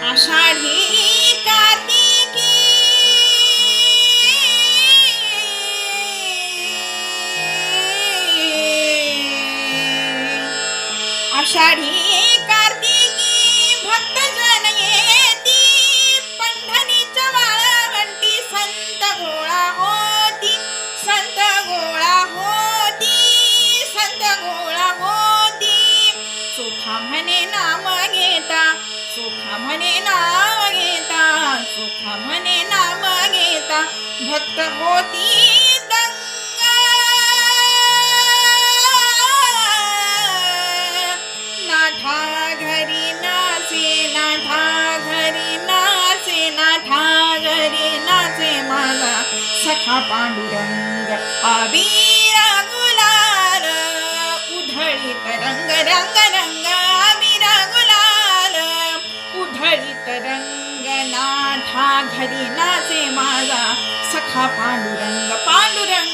आषाढी कार्तिकी आषाढी कार्तिकी भक्तजन येती पंढरीच्या वाळवंटी संत गोळा होती संत गोळा होती संत गोळा होती सुखा म्हणे नाम घेता सुखा म्हणे नाम घेता सुखा म्हणे नाम घेता भक्त होती दंगा नाठा घरी नाचे नाठा घरी नाचे नाठा घरी नाचे माझा सखा पांडुरंग अबीरा गुलाल उधळीत रंग रंग रंग अबीरा गुलाल उधळीत रंग नाठा घरी नाचे माझा सखा पांडुरंग पांडुरंग